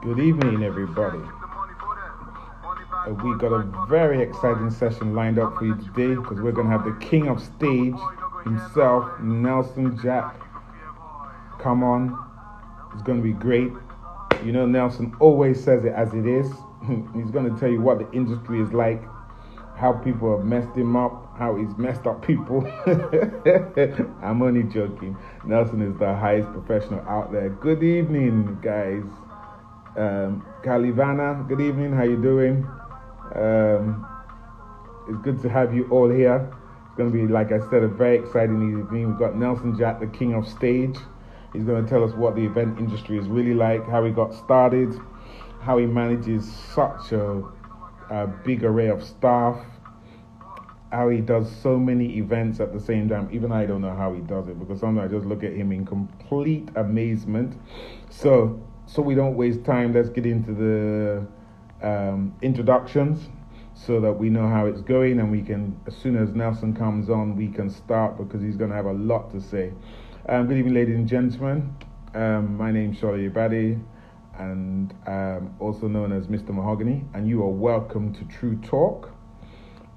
Good evening, everybody. We got a very exciting session lined up for you today because we're going to have the king of stage himself, Nelson Jack. Come on, it's going to be great. You know, Nelson always says it as it is. He's going to tell you what the industry is like, how people have messed him up, how he's messed up people. I'm only joking. Nelson is the highest professional out there. Good evening, guys. Kalivana, good evening. How you doing? It's good to have you all here. It's going to be, like I said, a very exciting evening. We've got Nelson Jack, the king of stage. He's going to tell us what the event industry is really like, how he got started, how he manages such a big array of staff, how he does so many events at the same time. Even I don't know how he does it, because sometimes I just look at him in complete amazement. So we don't waste time, let's get into the introductions so that we know how it's going, and we can, as soon as Nelson comes on, we can start, because he's going to have a lot to say. Good evening, ladies and gentlemen. My name is Shola Yabadi, and also known as Mr. Mahogany, and you are welcome to True Talk.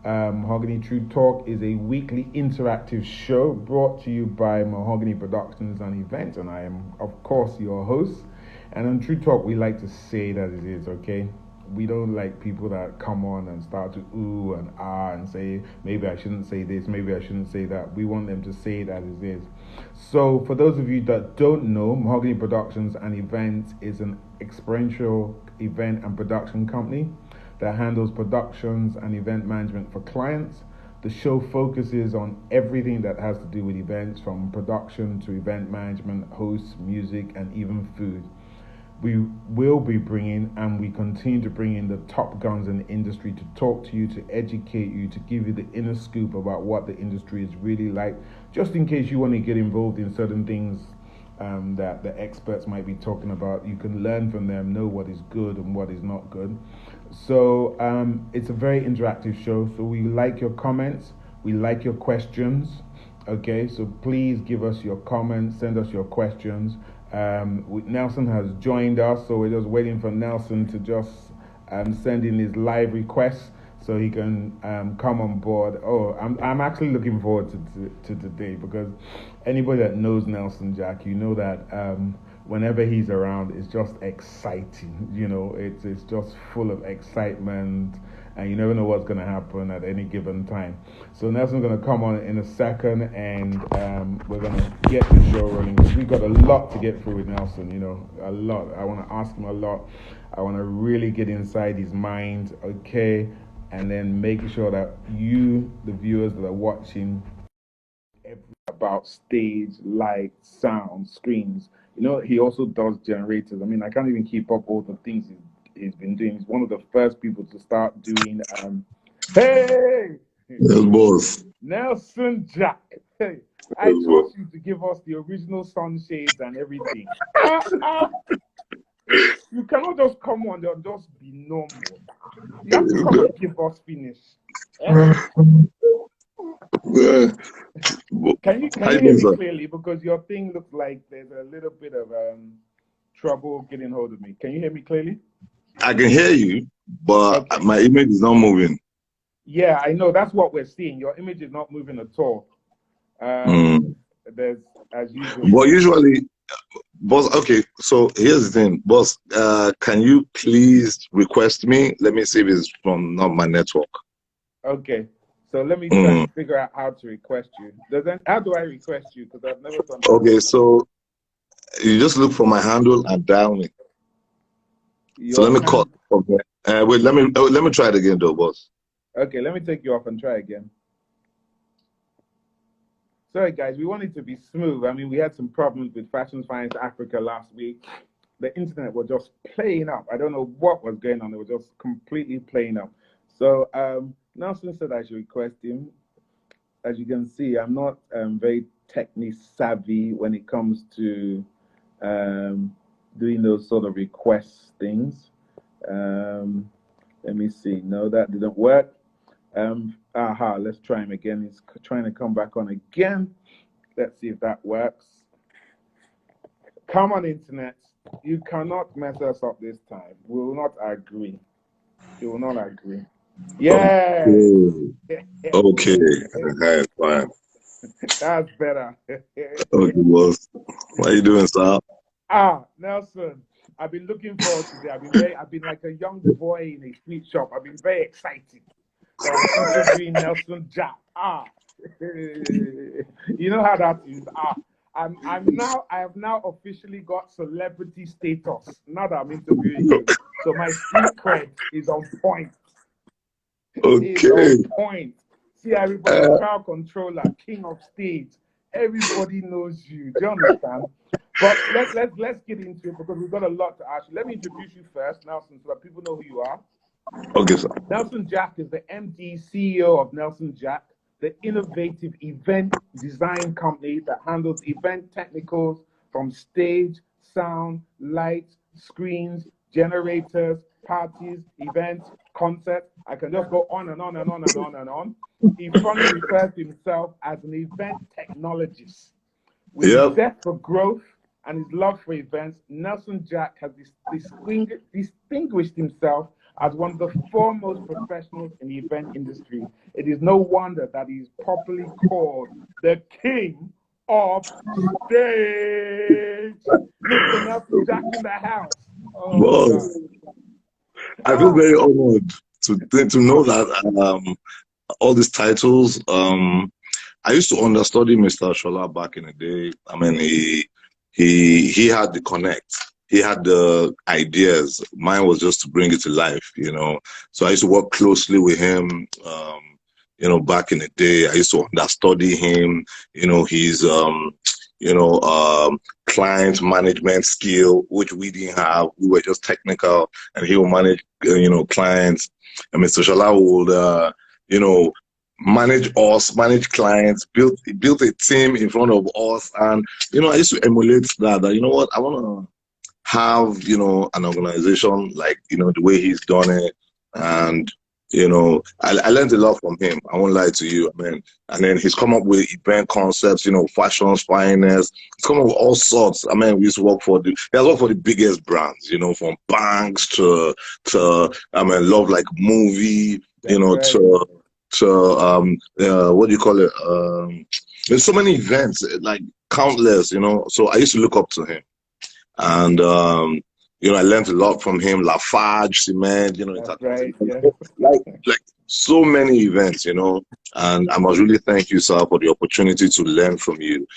Mahogany True Talk is a weekly interactive show brought to you by Mahogany Productions and Events, and I am, of course, your host. And on True Talk, we like to say it as it is, okay? We don't like people that come on and start to ooh and ah and say, maybe I shouldn't say this, maybe I shouldn't say that. We want them to say it as it is. So for those of you that don't know, Mahogany Productions and Events is an experiential event and production company that handles productions and event management for clients. The show focuses on everything that has to do with events, from production to event management, hosts, music, and even food. We will be bringing, and we continue to bring in, the top guns in the industry to talk to you, to educate you, to give you the inner scoop about what the industry is really like, just in case you want to get involved in certain things that the experts might be talking about. You can learn from them, know what is good and what is not good. So it's a very interactive show. So we like your comments, we like your questions. Okay, so please give us your comments, send us your questions. Nelson has joined us, so we're just waiting for Nelson to just send in his live request so he can come on board. Oh, I'm actually looking forward to today, because anybody that knows Nelson Jack, you know that whenever he's around, it's just exciting. You know, it's just full of excitement, and you never know what's going to happen at any given time. So Nelson's going to come on in a second, and we're going to get the show running, because we've got a lot to get through with Nelson, you know, a lot. I want to ask him a lot. I want to really get inside his mind, okay, and then make sure that you, the viewers that are watching, about stage, light, sound, screens. You know, he also does generators. I mean, I can't even keep up all the things he's been doing. He's one of the first people to start doing hey, Yes, boss. Nelson Jack. Hey, I Yes, boss. trust you to give us the original sunshades and everything. You cannot just come on and just be normal. You have to come and give us finish. Eh? Yeah. Can you How you hear doing, me sir? clearly? Because your thing looks like there's a little bit of trouble getting hold of me. Can you hear me clearly? I can hear you, but Okay. my image is not moving. Yeah, I know. That's what we're seeing. Your image is not moving at all. Mm. There's, as usual, But usually, boss, okay, so here's the thing, boss, can you please request me? Let me see if it's from not my network. Okay. So let me try Mm. and figure out how to request you. How do I request you? Because I've never done that Okay, before. so you just look for my handle and dial me. So let Your me call. hand. Okay. Wait, let me try it again, though, boss. Okay, let me take you off and try again. Sorry, guys, we wanted to be smooth. I mean, we had some problems with Fashion Finance Africa last week. The internet was just playing up. I don't know what was going on. It was just completely playing up. So Nelson said I should request him. As you can see, I'm not very technically savvy when it comes to doing those sort of request things. Let me see. No, that didn't work. Let's try him again. He's trying to come back on again. Let's see if that works. Come on, internet. You cannot mess us up this time. We will not agree. We will not agree. Yes. Okay. Okay. Fine. That's better. Okay, boss. What are you doing, sir? Nelson, I've been looking forward to this. I've been like a young boy in a sweet shop. I've been very excited that I'm interviewing Nelson Jack. You know how that is. I have now officially got celebrity status now that I'm interviewing him. So my street cred is on point. Is Okay. on point. See everybody, crowd controller, king of stage. Everybody knows you. Do you understand? But let's get into it because we've got a lot to ask you. Let me introduce you first, Nelson, so that people know who you are. Okay, sir. Nelson Jack is the MD CEO of Nelson Jack, the innovative event design company that handles event technicals from stage, sound, lights, screens, generators, parties, events, concerts. I can just go on and on and on and on and on. He fondly refers to himself as an event technologist. With his zest for growth and his love for events, Nelson Jack has distinguished himself as one of the foremost professionals in the event industry. It is no wonder that he is popularly called the king of stage. Mr. Nelson Jack in the house. Oh, Boss, I feel very honored to know that all these titles. I used to understudy Mr. Shola back in the day. I mean, he had the connect. He had the ideas. Mine was just to bring it to life, you know. So I used to work closely with him. You know, back in the day, I used to understudy him. You know, his client management skill, which we didn't have. We were just technical, and he would manage, clients. And Mr. Shola would, manage us, manage clients, built a team in front of us. And, I used to emulate that, you know what, I want to have, an organization like, the way he's done it. And, I learned a lot from him. I won't lie to you. I mean, and then he's come up with event concepts, fashions, finance. He's come up with all sorts. I mean, we used to he has worked for the biggest brands, from banks to Love Like Movie, what do you call it? There's so many events, like countless, So I used to look up to him. And, I learned a lot from him, Lafarge, Cement, like so many events, and I must really thank you, sir, for the opportunity to learn from you,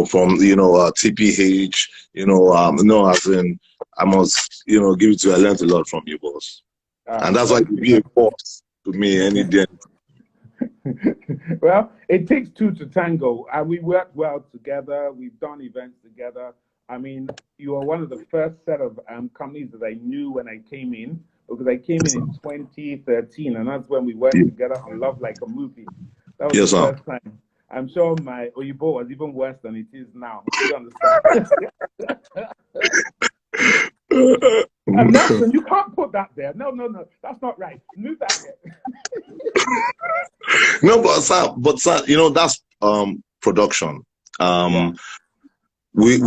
from, TPH, no, as in, I must, give it to you. I learned a lot from you, boss. And that's why you be a boss to me any day. Well, it takes two to tango, and we work well together. We've done events together. I mean, you are one of the first set of companies that I knew when I came in, because I came in 2013, and that's when we worked together on Love Like a Movie. That was the first time. I'm sure my Oyibo was even worse than it is now. You understand? Nelson, you can't put that there. No, that's not right. Move that there. No, but sir, that's production. We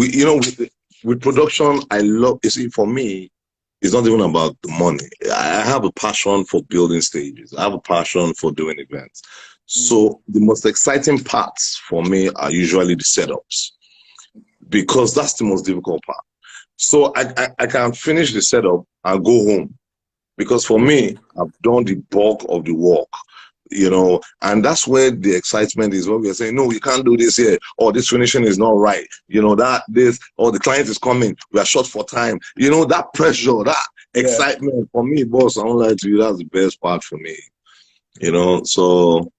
with production, I love. You see, for me, it's not even about the money. I have a passion for building stages. I have a passion for doing events. So the most exciting parts for me are usually the setups, because that's the most difficult part. So I can finish the setup and go home, because for me, I've done the bulk of the work. And that's where the excitement is, when we're saying, no, you can't do this here, or this finishing is not right, or the client is coming, we are short for time, that pressure, that excitement, for me, boss, I won't lie to you, that's the best part for me, so.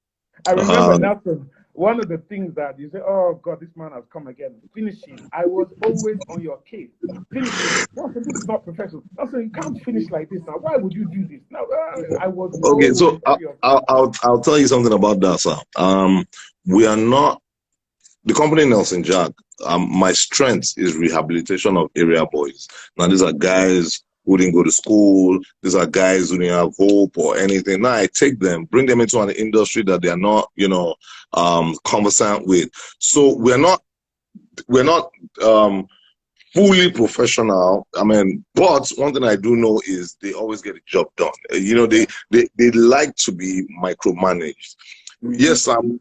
I remember, Nelson, one of the things that you say, oh God, this man has come again, finishing. I was always on your case. Finishing. Nelson, this is not professional. Nelson, you can't finish like this now. Why would you do this? No, I was okay. So I'll tell you something about that, sir. We are not the company Nelson Jack. My strength is rehabilitation of area boys. Now these are guys who didn't go to school. These are guys who didn't have hope or anything. Now I take them, bring them into an industry that they are not, conversant with. So we're not fully professional. I mean, but one thing I do know is they always get the job done. You know, they like to be micromanaged. Yes, I'm,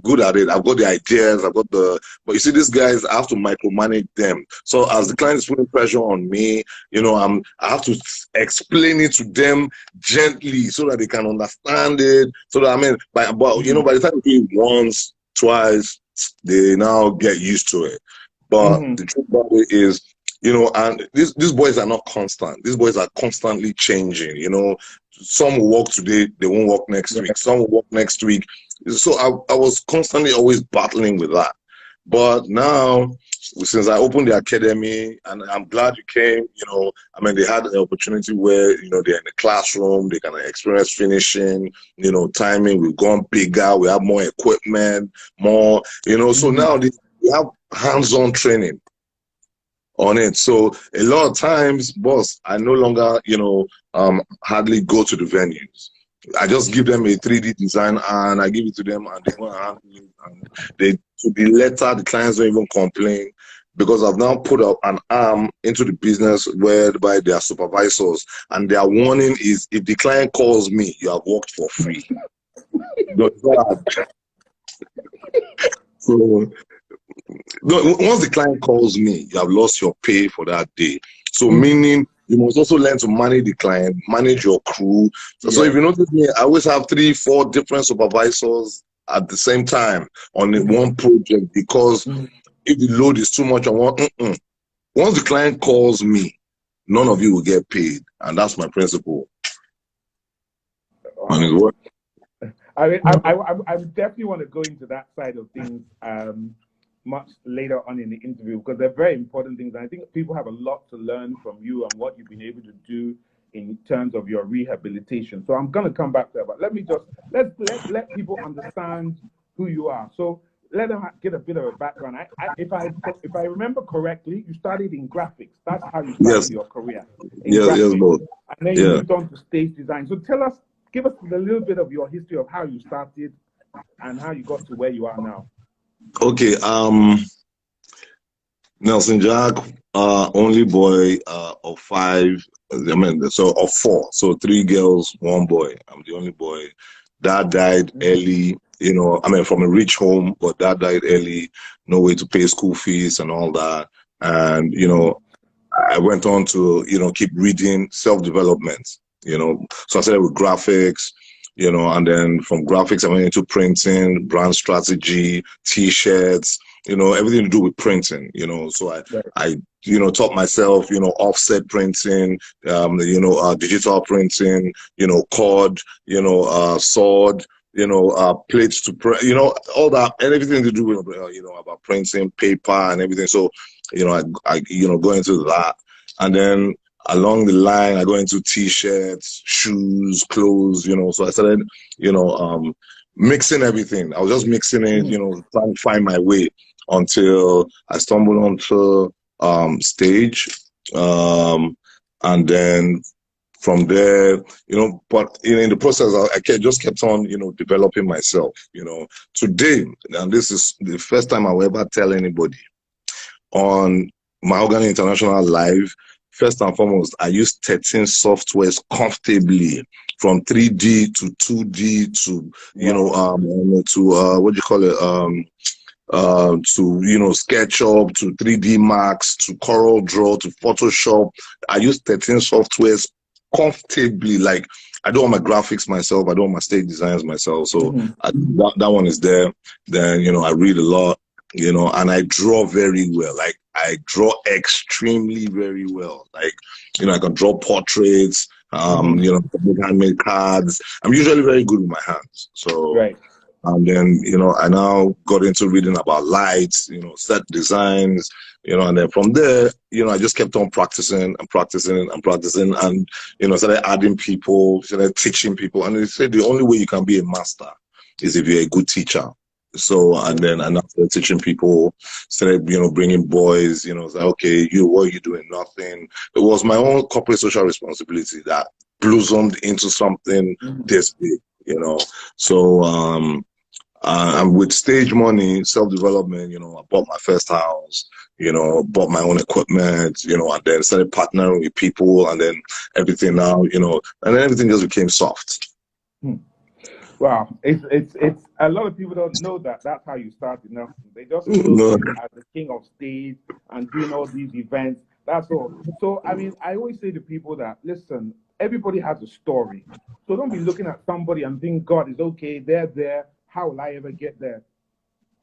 good at it. I've got the ideas, but you see, these guys, I have to micromanage them. So as the client is putting pressure on me, I have to explain it to them gently so that they can understand it. So that, I mean, by the time they do it once, twice, they now get used to it. But the truth about it is, and these boys are not constant. These boys are constantly changing, Some will work today, they won't work next week. Some will work next week. So I was constantly always battling with that. But now, since I opened the academy, and I'm glad you came, they had an opportunity where, they're in the classroom, they can experience finishing, timing. We've gone bigger, we have more equipment, more, so now we have hands-on training on it. So a lot of times, boss, I no longer, hardly go to the venues. I just give them a 3D design and I give it to them and they go and handle it. And to the letter, the clients don't even complain because I've now put up an arm into the business whereby they are supervisors and their warning is if the client calls me, you have worked for free. So once the client calls me, you have lost your pay for that day. So meaning you must also learn to manage the client, manage your crew. So if you notice me, I always have 3-4 different supervisors at the same time on one project because if the load is too much on one, once the client calls me, none of you will get paid. And that's my principle. Wow. And what? I mean, I definitely want to go into that side of things much later on in the interview because they're very important things. And I think people have a lot to learn from you and what you've been able to do in terms of your rehabilitation. So I'm going to come back to that, but let people understand who you are. So let them get a bit of a background. If I remember correctly, you started in graphics. That's how you started your career. Yes, both. And then you moved on to stage design. So give us a little bit of your history of how you started and how you got to where you are now. Okay, Nelson Jack, only boy of 5, of 4, so 3 girls, 1 boy. I'm the only boy. Dad died early, from a rich home, but dad died early, no way to pay school fees and all that. And, I went on to, keep reading self-development, so I started with graphics, and then from graphics, I went into printing, brand strategy, T-shirts, everything to do with printing, so I taught myself, offset printing, digital printing, cord, sword, plates to print, all that, and everything to do with, about printing, paper and everything. So, I go into that. And then along the line, I go into T-shirts, shoes, clothes, so I started, mixing everything. I was just mixing it, trying to find my way until I stumbled onto stage. And then from there, but in the process, I just kept on, developing myself, Today, and this is the first time I will ever tell anybody, on Mahogany International Live, first and foremost, I use 13 softwares comfortably, from 3D to 2D to, what do you call it? To SketchUp, to 3D Max, to Corel Draw, to Photoshop. I use 13 softwares comfortably. Like, I do all my graphics myself, I do all my stage designs myself. So that one is there. Then I read a lot, and I draw very well. Like, I draw extremely very well. Like, I can draw portraits, handmade cards. I'm usually very good with my hands. So and then, I now got into reading about lights, set designs, and then from there, I just kept on practicing and practicing and practicing and, started adding people, started teaching people. And they said the only way you can be a master is if you're a good teacher. So, and then I started teaching people, started, bringing boys, say, okay, what are you doing? Nothing. It was my own corporate social responsibility that blossomed into something this big, So, and with stage money, self-development, I bought my first house, bought my own equipment, and then started partnering with people, and then everything now, and then everything just became soft. Wow, it's a lot of people don't know that that's how you started, Nelson. They just know No. you as the king of stage and doing all these events. That's all. So I mean, I always say to people that listen, everybody has a story. So don't be looking at somebody and think God is okay, they're there. How will I ever get there?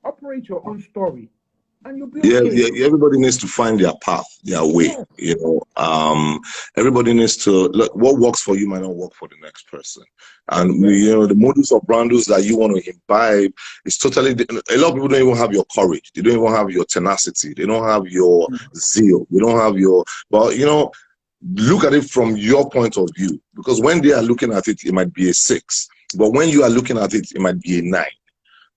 Operate your own story, and you'll be Yeah, okay. yeah, everybody needs to find their path, their way. Yeah. Everybody needs to look. What works for you might not work for the next person, and Yeah. the modus operandi that you want to imbibe is totally. A lot of people don't even have your courage. They don't even have your tenacity. They don't have your zeal. They don't have your. But look at it from your point of view, because when they are looking at it, it might be a 6, but when you are looking at it, it might be a 9.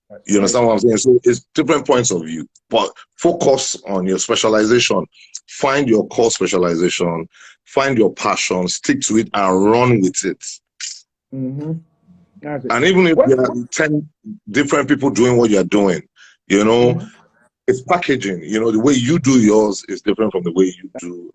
That's You right. understand what I'm saying? So it's different points of view, but focus on your specialization. Find your core specialization, find your passion, stick to it, and run with it. Mm-hmm. That's it. And even if there are What? 10 different people doing what you're doing, Mm-hmm. it's packaging. The way you do yours is different from the way you do,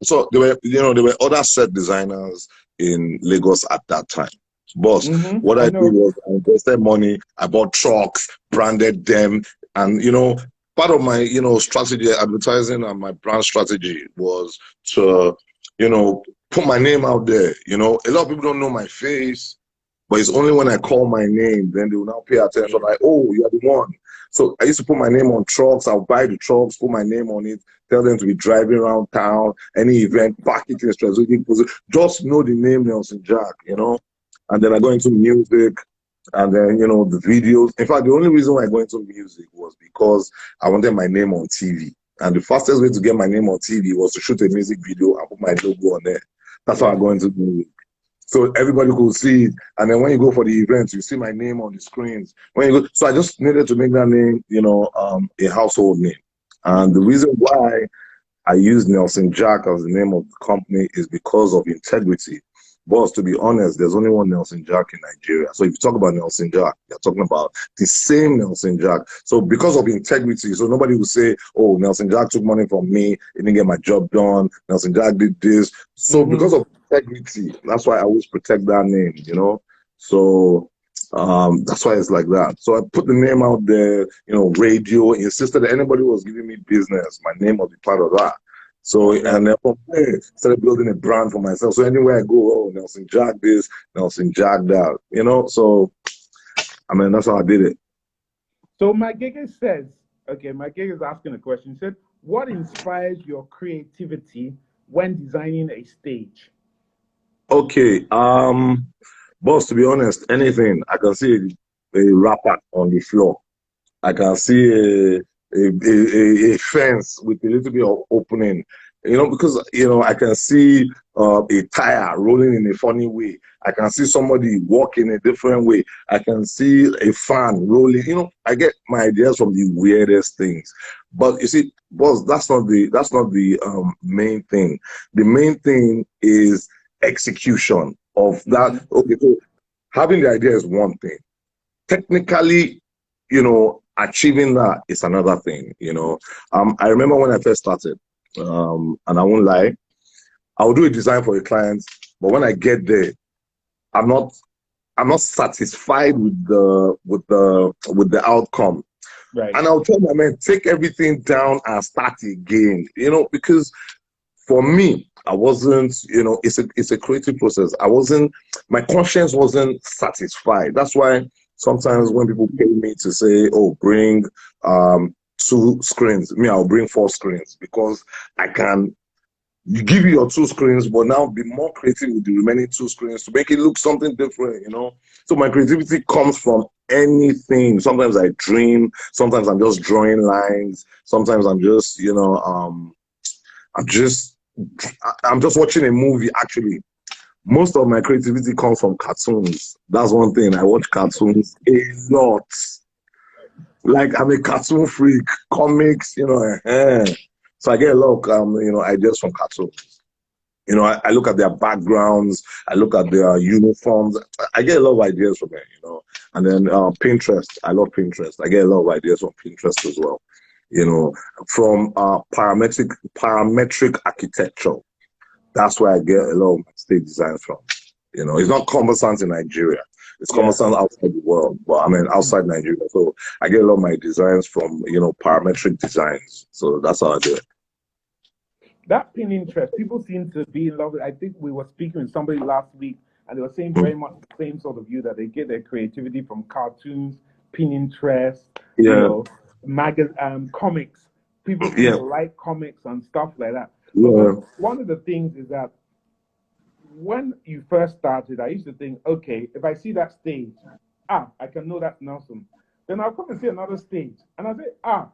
so there were other set designers in Lagos at that time. But Mm-hmm. what I I did know. was I invested money, I bought trucks, branded them, and part of my strategy, advertising and my brand strategy was to put my name out there. A lot of people don't know my face, but it's only when I call my name, then they will now pay attention. Like, oh, you're the one. So I used to put my name on trucks. I'll buy the trucks, put my name on it, tell them to be driving around town, any event, park it in strategic position. Just know the name Nelson Jack, And then I go into music, and then the videos. In fact, the only reason why I go into music was because I wanted my name on TV. And the fastest way to get my name on TV was to shoot a music video and put my logo on there. That's how I go into music. So everybody could see it. And then when you go for the events, you see my name on the screens. So I just needed to make that name, a household name. And the reason why I use Nelson Jack as the name of the company is because of integrity. Boss, to be honest, there's only one Nelson Jack in Nigeria. So if you talk about Nelson Jack, you're talking about the same Nelson Jack. So because of integrity, so nobody will say, oh, Nelson Jack took money from me, he didn't get my job done, Nelson Jack did this. So because of integrity, that's why I always protect that name, So that's why it's like that. So I put the name out there, radio, insisted that anybody who was giving me business, my name would be part of that. So, and then from there, started building a brand for myself. So anywhere I go, oh, Nelson Jack this, Nelson Jack that, So, that's how I did it. So my Gege says, okay, my Gege is asking a question. He said, what inspires your creativity when designing a stage? Okay, boss, to be honest, anything. I can see a rapper on the floor. I can see a fence with a little bit of opening, because, I can see a tire rolling in a funny way. I can see somebody walking a different way. I can see a fan rolling. I get my ideas from the weirdest things. But you see, boss, that's not the main thing. The main thing is execution of that. Okay, so having the idea is one thing. Technically, achieving that is another thing, I remember when I first started, and I won't lie, I'll do a design for a client, but when I get there, I'm not satisfied with the outcome. Right. And I'll tell my man, take everything down and start again, because for me, I wasn't, it's a creative process. My conscience wasn't satisfied. That's why sometimes when people pay me to say, oh, bring 2 screens, I'll bring 4 screens, because I can give you your 2 screens, but now be more creative with the remaining 2 screens to make it look something different, So my creativity comes from anything. Sometimes I dream, sometimes I'm just drawing lines, sometimes I'm just, I'm just watching a movie. Actually, most of my creativity comes from cartoons. That's one thing. I watch cartoons a lot. Like, I'm a cartoon freak, comics, So I get a lot of ideas from cartoons. You know, I look at their backgrounds, I look at their uniforms. I get a lot of ideas from it, you know. And then Pinterest, I love Pinterest. I get a lot of ideas from Pinterest as well. You know, from parametric architecture. That's where I get a lot of my stage designs from. You know, it's not cumbersome in Nigeria. It's cumbersome outside the world, but I mean outside Nigeria. So I get a lot of my designs from, you know, parametric designs. So that's how I do it. That Pinterest, people seem to be in love with. I think we were speaking with somebody last week, and they were saying very much the same sort of view, that they get their creativity from cartoons, Pinterest, you Yeah, know, comics. People seem yeah, to like comics and stuff like that. But yeah. one of the things is that when you first started, I used to think, okay, if I see that stage, I can know that's Nelson. Then I'll come and see another stage, and I say,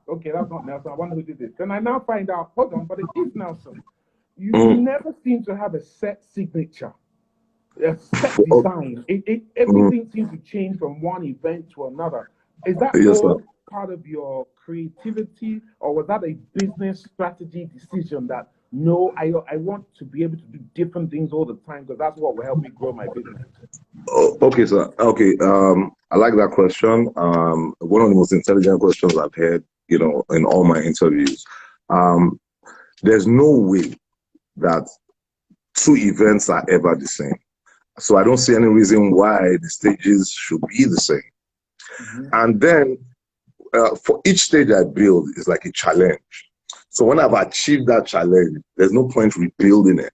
okay, that's not Nelson. I wonder who did this. Then I now find out, hold on, but it is Nelson. You Mm. never seem to have a set signature, a set Oh, design. Everything seems to change from one event to another. Is that yes, sir. all part of your creativity, or was that a business strategy decision that no, I want to be able to do different things all the time because that's what will help me grow my business? Oh, okay, sir. Okay, I like that question. One of the most intelligent questions I've had, you know, in all my interviews. Um, there's no way that two events are ever the same. So I don't see any reason why the stages should be the same. And then for each stage I build is like a challenge. So when I've achieved that challenge, there's no point rebuilding it.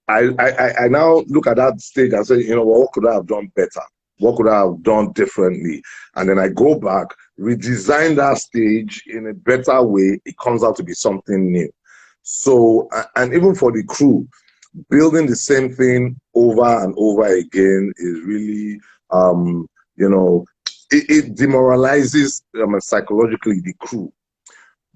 I now look at that stage and say, you know, what could I have done better? What could I have done differently? And then I go back, redesign that stage in a better way. It comes out to be something new. So, and even for the crew, building the same thing over and over again is really, you know, it demoralizes psychologically the crew.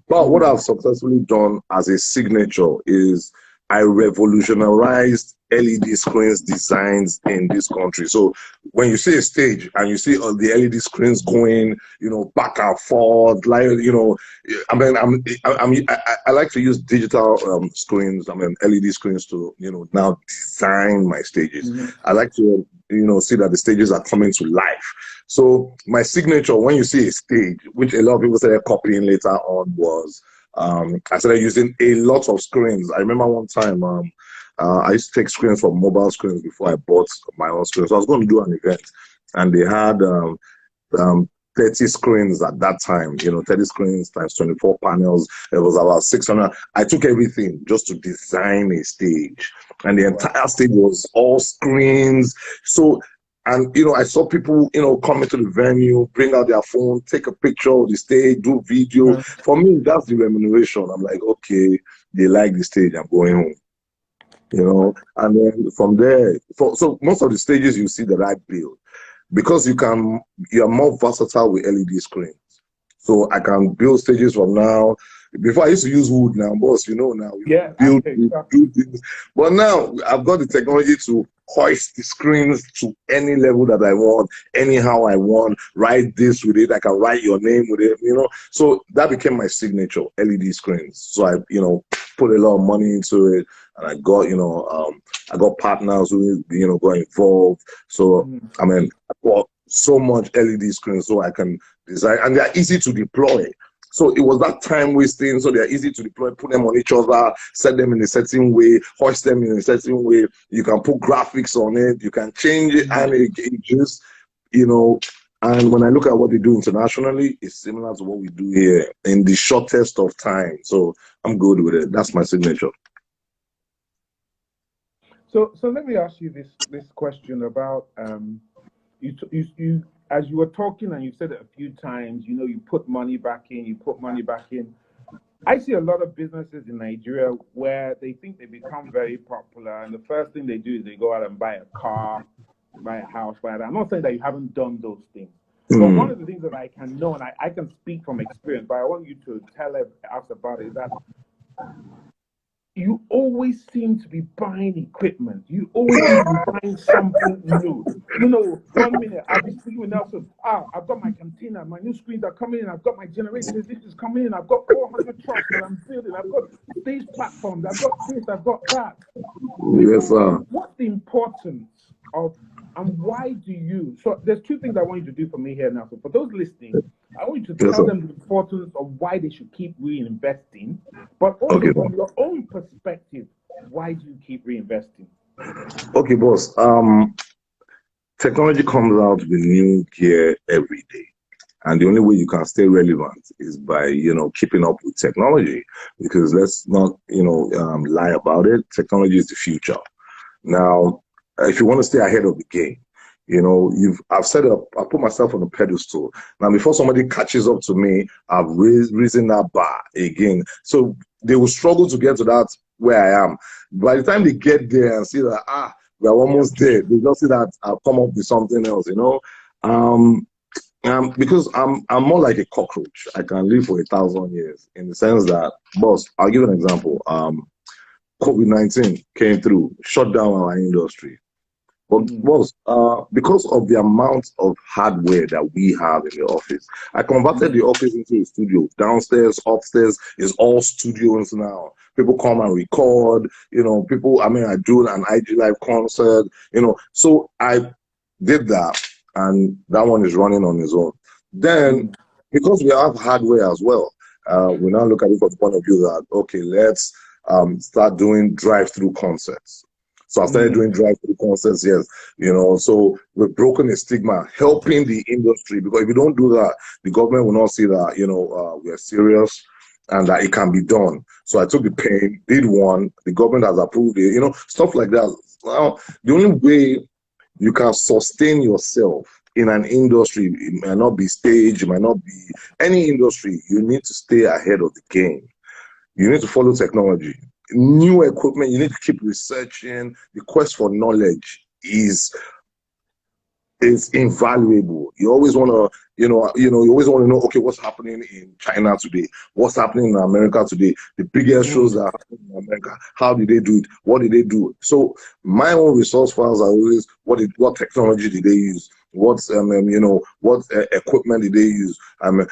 But what I've successfully done as a signature is I revolutionized LED screens designs in this country. So when you see a stage and you see all the LED screens going, you know, back and forth, like, you know, I mean, I like to use digital screens, I mean, LED screens to, you know, now design my stages. I like to, you know, see that the stages are coming to life. So my signature, when you see a stage, which a lot of people started copying later on, was I started using a lot of screens. I remember one time I used to take screens from mobile screens before I bought my own screens. So I was going to do an event, and they had um, 30 screens at that time, you know, 30 screens times 24 panels. It was about 600. I took everything just to design a stage, and the entire stage was all screens. So, and, you know, I saw people, you know, come into the venue, bring out their phone, take a picture of the stage, do video. For me, that's the remuneration. I'm like, okay, they like the stage, I'm going home. You know, and then from there, so most of the stages you see that I build, because you are more versatile with LED screens. So I can build stages from now. Before I used to use wood now, boss, you know, now we build, we do things. But now I've got the technology to hoist the screens to any level that I want, anyhow I want, write this with it. I can write your name with it, you know. So that became my signature, LED screens. So I, you know, put a lot of money into it, and I got, you know, I got partners who, you know, got involved. So, I mean, I bought so much LED screens so I can design, and they're easy to deploy. So it was that time wasting. So they're easy to deploy, put them on each other, set them in a certain way, hoist them in a certain way. You can put graphics on it, you can change it, and it just, you know. And when I look at what they do internationally, it's similar to what we do here in the shortest of time. So I'm good with it. That's my signature. So let me ask you this question about you as you were talking, and you've said it a few times, you know, you put money back in, you put money back in. I see a lot of businesses in Nigeria where they think they become very popular, and the first thing they do is they go out and buy a car, buy a house, buy that. I'm not saying that you haven't done those things, but one of the things that I can know, and I can speak from experience, but I want you to tell us about it, is that you always seem to be buying equipment. You always seem to be buying something new. You know, 1 minute I'll be speaking with Nelson. I've got my container, my new screens are coming in, I've got my generators, this is coming in, I've got 400 trucks that I'm building, I've got stage platforms, I've got this, I've got that. Yes, sir. What's the importance of, and why do you? So there's two things I want you to do for me here now. So for those listening, I want you to Yes, tell sir. them the importance of why they should keep reinvesting, but also Okay, from your own perspective, why do you keep reinvesting? okay, boss. Technology comes out with new gear every day. And the only way you can stay relevant is by, keeping up with technology. Because let's not, lie about it. Technology is the future. Now, if you want to stay ahead of the game, I've set up, I put myself on a pedestal. Now, before somebody catches up to me, I've risen that bar again. So they will struggle to get to that where I am. By the time they get there and see that, we're almost there, they just see that I've come up with something else. Because I'm more like a cockroach. I can live for 1,000 years in the sense that, boss, I'll give an example. COVID-19 came through, shut down our industry. But boss, because of the amount of hardware that we have in the office, I converted the office into a studio. Downstairs, upstairs is all studios now. People come and record, I do an IG Live concert, So I did that, and that one is running on its own. Then, because we have hardware as well, we now look at it from the point of view that, okay, let's start doing drive-through concerts. So I started doing drive-through concerts, yes, so we've broken a stigma, helping the industry, because if you don't do that, the government will not see that, we are serious and that it can be done. So I took the pain, did one, the government has approved it, stuff like that. Now, the only way you can sustain yourself in an industry, it might not be stage, it might not be any industry, you need to stay ahead of the game. You need to follow technology. New equipment, you need to keep researching. The quest for knowledge is invaluable. You always want to, you always want to know, okay, what's happening in China today? What's happening in America today? The biggest shows that are happening in America, how did they do it? What did they do? So my own resource files are always, what technology did they use? What equipment did they use?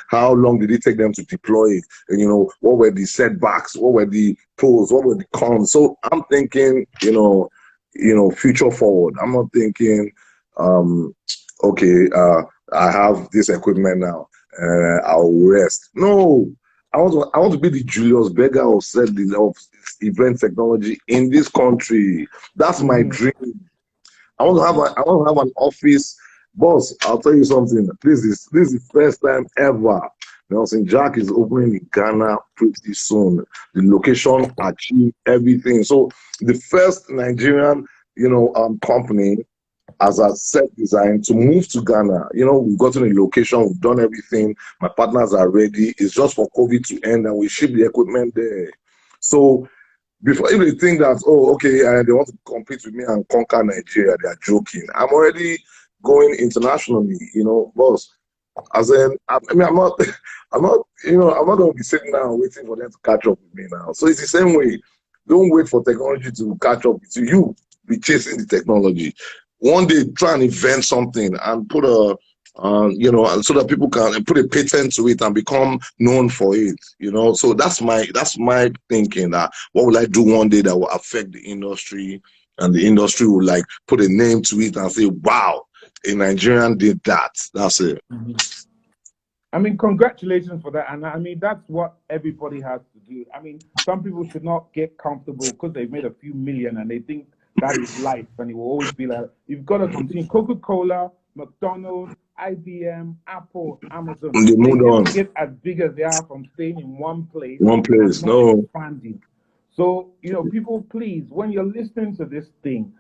How long did it take them to deploy it? And, what were the setbacks? What were the pros? What were the cons? So I'm thinking, future forward. I'm not thinking, okay, I have this equipment now, I'll rest. No, I want to be the Julius Berger of event technology in this country. That's my dream. I want to have an office. Boss, I'll tell you something. This is the first time ever Nelson Jack is opening in Ghana pretty soon. The location achieved everything. So the first Nigerian, company as a set design to move to Ghana. We've gotten a location, we've done everything. My partners are ready. It's just for COVID to end and we ship the equipment there. So before, if they think that, they want to compete with me and conquer Nigeria, they are joking. I'm already going internationally, boss. As in, I'm not, I'm not going to be sitting down waiting for them to catch up with me now. So it's the same way. Don't wait for technology to catch up with you. You be chasing the technology. One day, try and invent something and put so that people can put a patent to it and become known for it. So that's my thinking. That what will I do one day that will affect the industry, and the industry will like put a name to it and say, "Wow, a Nigerian did that." That's it. I mean, congratulations for that. And I mean, that's what everybody has to do. I mean, some people should not get comfortable because they've made a few million and they think that is life. And it will always be like, you've got to continue. Coca-Cola, McDonald's, IBM, Apple, Amazon. They They moved on. didn't get as big as they are from staying in one place. One place, and not no. expanding. So, people, please, when you're listening to this thing,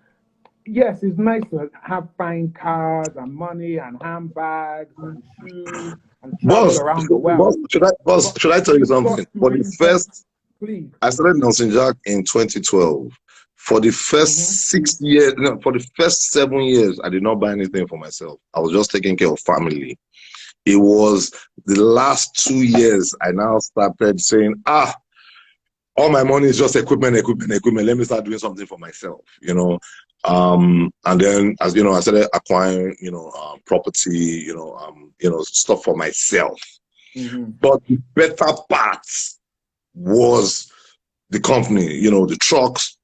yes, it's nice to have fine cars and money and handbags and shoes and travel around the world. Should I tell you something? For the first, please. I started Nelson Jack in 2012. For the first 6 years, no, for the first 7 years, I did not buy anything for myself. I was just taking care of family. It was the last 2 years I now started saying, all my money is just equipment. Let me start doing something for myself, and then, as you know, I started acquiring, property, stuff for myself. Mm-hmm. But the better part was the company, the trucks.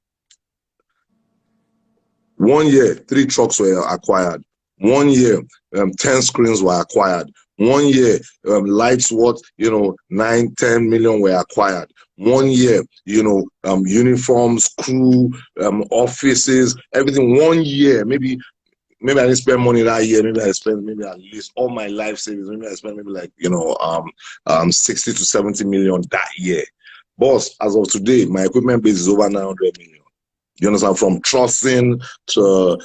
1 year, 3 trucks were acquired. 1 year, 10 screens were acquired. 1 year, lights, 9, 10 million were acquired. 1 year, uniforms, crew, offices, everything. 1 year, maybe I didn't spend money that year. Maybe I spent at least all my life savings. Maybe I spent 60 to 70 million that year. Boss, as of today, my equipment base is over 900 million. You understand? From trussing to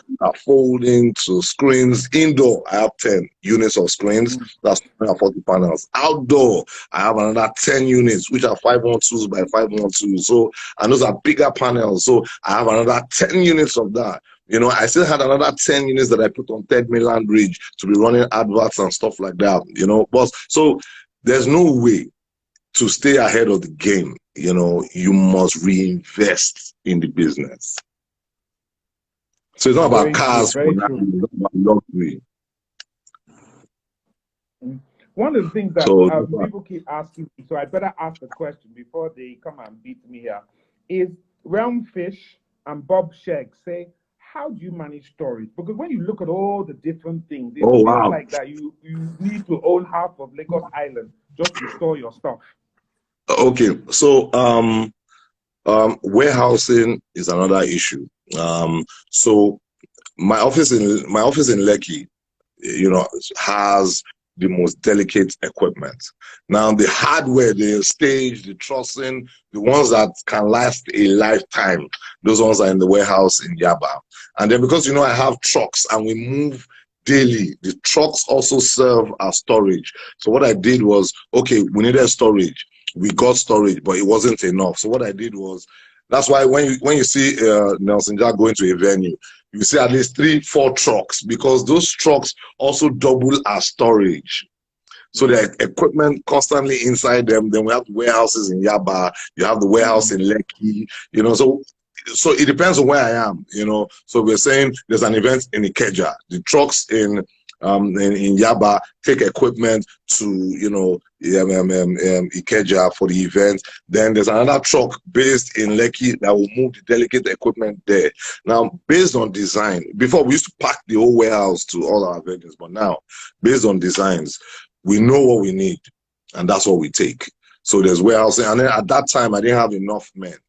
folding to screens. Indoor, I have 10 units of screens. That's 40 panels. Outdoor, I have another 10 units, which are 512s by 512s. So, and those are bigger panels. So I have another 10 units of that. I still had another 10 units that I put on Third Mainland Bridge to be running adverts and stuff like that. But so there's no way to stay ahead of the game. You must reinvest in the business. So it's not about cars for now, it's about luxury. One of the things that people keep asking me, so I better ask the question before they come and beat me here, is Realm Fish and Bob Sheg say, how do you manage storage? Because when you look at all the different things, it feels like that you need to own half of Lagos Island just to store your stuff. Okay, so warehousing is another issue. So my office in Lekki, has the most delicate equipment. Now the hardware, the stage, the trussing, the ones that can last a lifetime, those ones are in the warehouse in Yaba. And then because I have trucks and we move daily, the trucks also serve as storage. So what I did was, okay, we needed storage. We got storage, but it wasn't enough. So what I did was, that's why when you see Nelson Jack going to a venue, you see at least 3-4 trucks, because those trucks also double as storage. So the equipment constantly inside them. Then we have warehouses in Yaba. You have the warehouse in Lekki. So it depends on where I am. So we're saying there's an event in Ikeja. The trucks in Yaba take equipment to Ikeja for the event. Then there's another truck based in Lekki that will move the delicate equipment there. Now, based on design, before we used to pack the whole warehouse to all our venues, but now, based on designs, we know what we need, and that's what we take. So there's warehousing, and then at that time I didn't have enough men.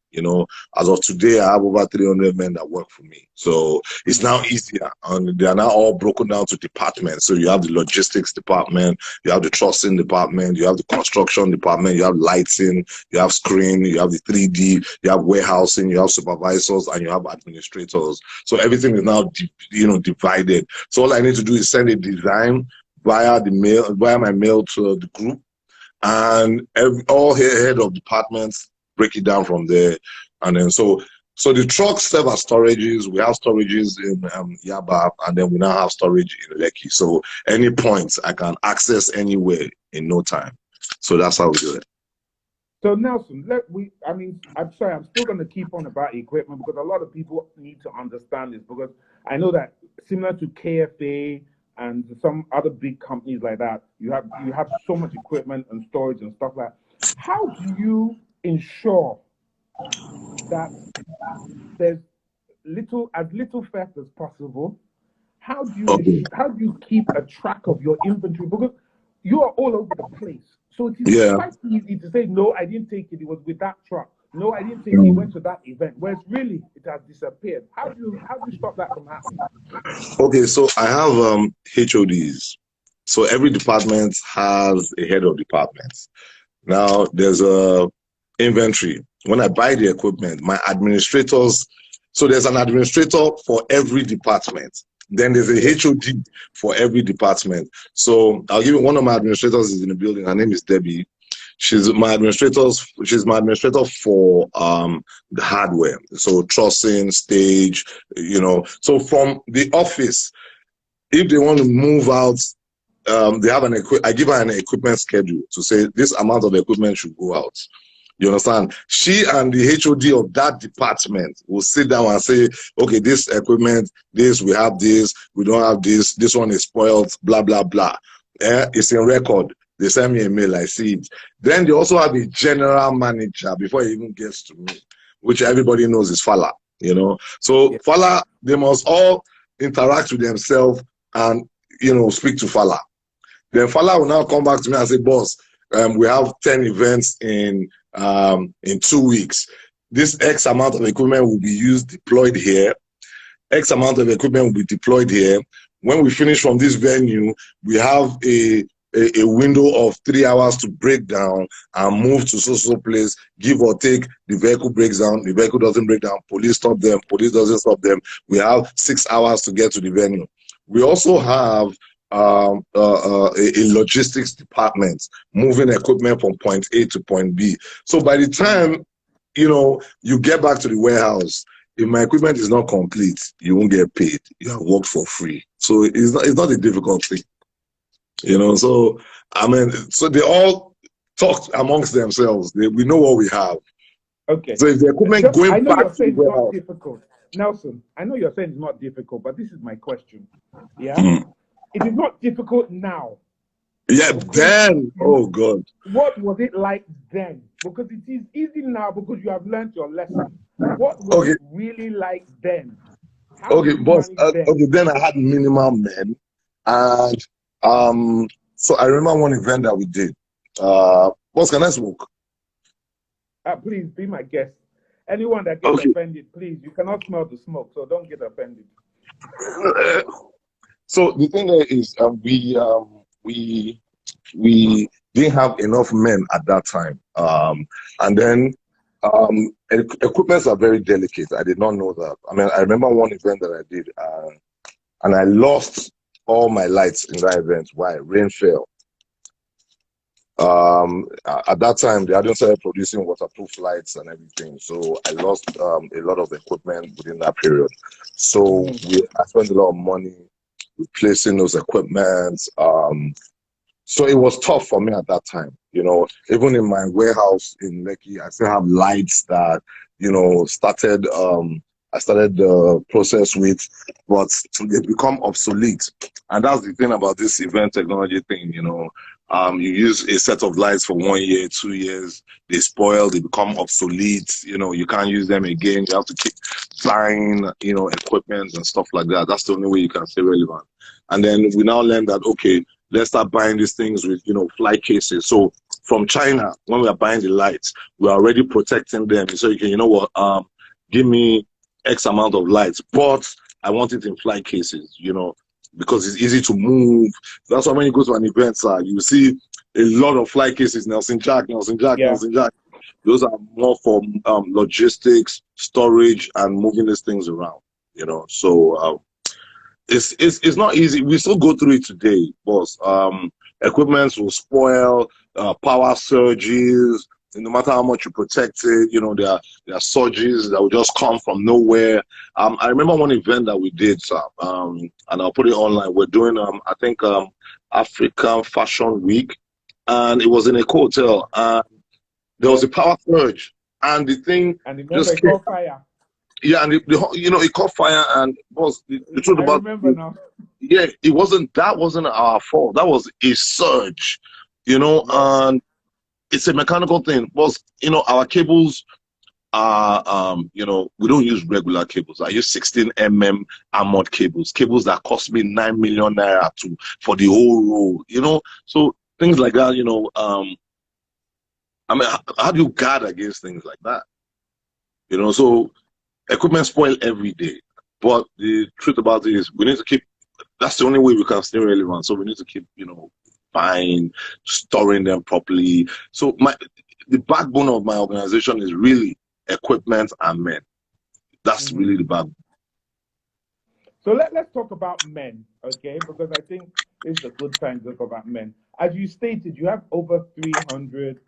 As of today, I have over 300 men that work for me. So it's now easier, and they are now all broken down to departments. So you have the logistics department, you have the trussing department, you have the construction department, you have lighting, you have screen, you have the 3D, you have warehousing, you have supervisors, and you have administrators. So everything is now, divided. So all I need to do is send a design via my mail to the group, and all head of departments break it down from there. And then so the trucks serve as storages. We have storages in Yaba, and then we now have storage in Lekki. So any points I can access anywhere in no time. So that's how we do it. So Nelson, I'm sorry, I'm still going to keep on about equipment, because a lot of people need to understand this, because I know that similar to KFA and some other big companies like that, you have so much equipment and storage and stuff like that. How do you ensure that there's as little theft as possible? How do you keep a track of your inventory? Because you are all over the place. So it is quite easy to say, no, I didn't take it. It was with that truck. No, I didn't take it. It went to that event. Whereas really, it has disappeared. How do you stop that from happening? Okay, so I have HODs. So every department has a head of departments. Now there's a inventory. When I buy the equipment, my administrators, so there's an administrator for every department. Then there's a HOD for every department. So I'll give you one of my administrators is in the building. Her name is Debbie. She's my administrator for the hardware. So trussing, stage, So from the office, if they want to move out, they have I give her an equipment schedule to say this amount of equipment should go out. You understand? She and the HOD of that department will sit down and say, okay, this equipment, this, we have this, we don't have this one is spoiled, blah, blah, blah. It's in record. They send me a mail, I see it. Then they also have a general manager before it even gets to me, which everybody knows is Fala, you know. So Yeah. Fala, they must all interact with themselves and, speak to Fala. Then Fala will now come back to me and say, boss, we have 10 events in 2 weeks. This X amount of equipment will be deployed here. X amount of equipment will be deployed here. When we finish from this venue, we have a window of 3 hours to break down and move to so place, give or take. The vehicle breaks down, the vehicle doesn't break down, police stop them, police doesn't stop them. We have 6 hours to get to the venue. We also have a logistics department moving equipment from point A to point B. So by the time you get back to the warehouse, if my equipment is not complete, you won't get paid. You have worked for free. So it's not a difficult thing. So so they all talk amongst themselves. We know what we have. Okay. So if the equipment I know you're back to the saying it's not warehouse, difficult. Nelson, I know you're saying it's not difficult, but this is my question. Yeah? It is not difficult now. Yeah, then, oh God. What was it like then? Because it is easy now because you have learned your lesson. What was it really like then? Okay, boss. Okay, then I had minimal men, and so I remember one event that we did. Boss, can I smoke? Please be my guest. Anyone that gets offended, please, you cannot smell the smoke, so don't get offended. So the thing there is, we didn't have enough men at that time, and then equipments are very delicate. I did not know that. I remember one event that I did, and I lost all my lights in that event. Why? Rain fell. At that time, they hadn't started producing waterproof lights and everything, so I lost a lot of equipment within that period. So I spent a lot of money replacing those equipments. So it was tough for me at that time. Even in my warehouse in Lekki, I still have lights that I started the process with, but they become obsolete. And that's the thing about this event technology thing. You use a set of lights for 1 year, 2 years, they spoil, they become obsolete. You can't use them again. You have to keep buying, equipment and stuff like that. That's the only way you can stay relevant. And then we now learn that, okay, let's start buying these things with, fly cases. So from China, when we are buying the lights, we are already protecting them. So you can, give me X amount of lights, but I want it in fly cases, because it's easy to move. That's why when you go to an event, you see a lot of fly cases, Nelson Jack. Those are more for logistics, storage, and moving these things around, So it's not easy. We still go through it today, boss. Equipment will spoil, power surges. No matter how much you protect it, there are surges that will just come from nowhere. I remember one event that we did, sir, and I'll put it online. We're doing, I think, African Fashion Week, and it was in a hotel, and there was a power surge, and the thing just caught fire. Yeah, and it caught fire, and was the truth about. I remember now. Yeah, that wasn't our fault. That was a surge, and it's a mechanical thing. Was our cables are we don't use regular cables. I use 16 mm armored cables that cost me 9 million naira for the whole roll. So things like that. How do you guard against things like that? So equipment spoil every day. But the truth about it is we need to keep. That's the only way we can stay relevant. So we need to keep buying, storing them properly. So the backbone of my organization is really equipment and men. That's really the backbone. So let's talk about men, okay? Because I think it's a good time to talk about men. As you stated, you have over 300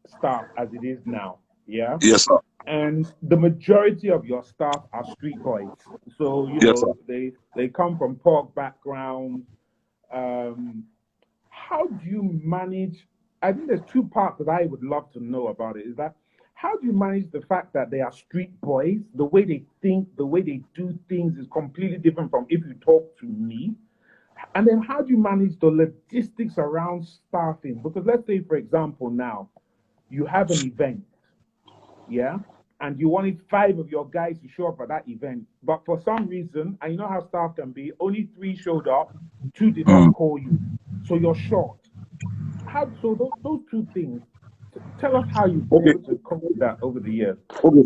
staff as it is now, yeah? Yes, sir. And the majority of your staff are street boys. So, yes, they come from poor backgrounds. How do you manage? I think there's two parts that I would love to know about it. Is that how do you manage the fact that they are street boys? The way they think, the way they do things is completely different from if you talk to me. And then how do you manage the logistics around staffing? Because let's say, for example, now you have an event, yeah, and you wanted 5 of your guys to show up at that event, but for some reason, and you know how staff can be, only 3 showed up, 2 did not call you, so you're short. How so? Those 2 things. Tell us how you've been Okay, able to cope with that over the years. okay.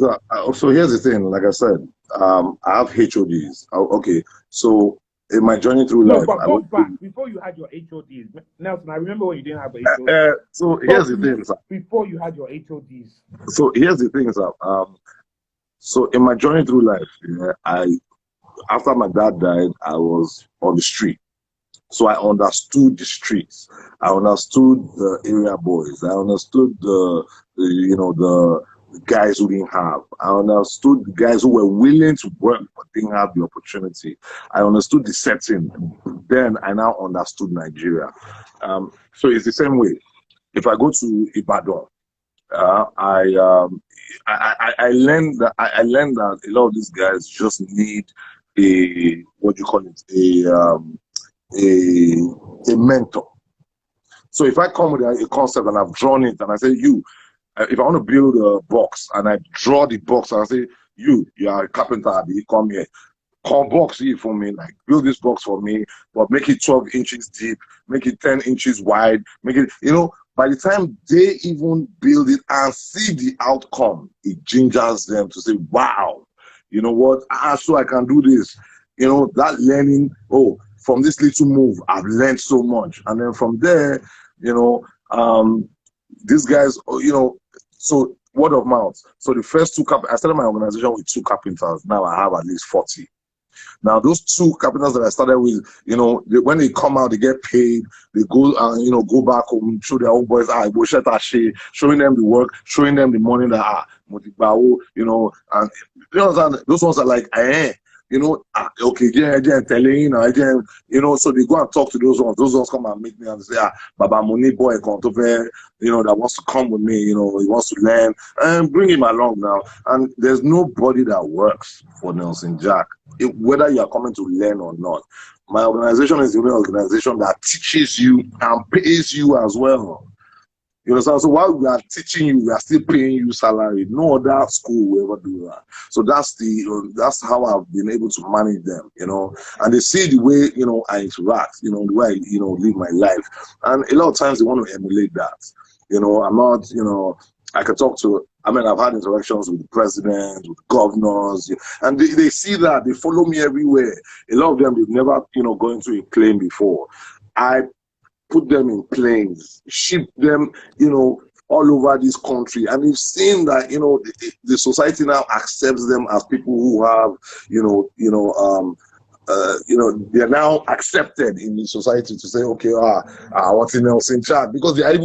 So here's the thing. Like I said, I have HODs. Okay, so in my journey through No, life, but I go went back through. before you had your HODs. Nelson, I remember when you didn't have a HOD. So here's Talk the to me thing, sir. before you had your HODs. So here's the thing, sir. So in my journey through life, yeah, after my dad died, I was on the street. So I understood the streets. I understood the area boys. I understood the guys who didn't have. I understood the guys who were willing to work but didn't have the opportunity. I understood the setting. Then I now understood Nigeria. So it's the same way. If I go to Ibadan, uh, I, um, I learned that I learned that a lot of these guys just need a what do you call it, a mentor. So if I come with a concept and I've drawn it and I say, if I want to build a box and I draw the box and I say, you are a carpenter, you come here, come box it for me, like build this box for me, but make it 12 inches deep, make it 10 inches wide, make it, by the time they even build it and see the outcome, it gingers them to say, wow, you know what, so I can do this. That learning, from this little move, I've learned so much. And then from there, these guys, so word of mouth. So the first I started my organization with 2 carpenters. Now I have at least 40. Now, those 2 carpenters that I started with, when they come out, they get paid. They go and, go back home, show their own boys, showing them the work, showing them the money that, and those ones are like, okay, so they go and talk to those ones. Those ones come and meet me and say, Baba Moni boy, that wants to come with me, he wants to learn, and bring him along now. And there's nobody that works for Nelson Jack, whether you are coming to learn or not. My organization is the only organization that teaches you and pays you as well. You understand? So while we are teaching you, we are still paying you salary. No other school will ever do that. So that's how I've been able to manage them, and they see the way, I interact, the way I, live my life. And a lot of times they want to emulate that. I'm not, I can talk to, I've had interactions with the president, with governors, and they see that, they follow me everywhere. A lot of them, they've never, gone to a plane before. I put them in planes, ship them, all over this country. And we've seen that, the society now accepts them as people who have, they're now accepted in the society to say, okay, what's in Nelson Jack? Because they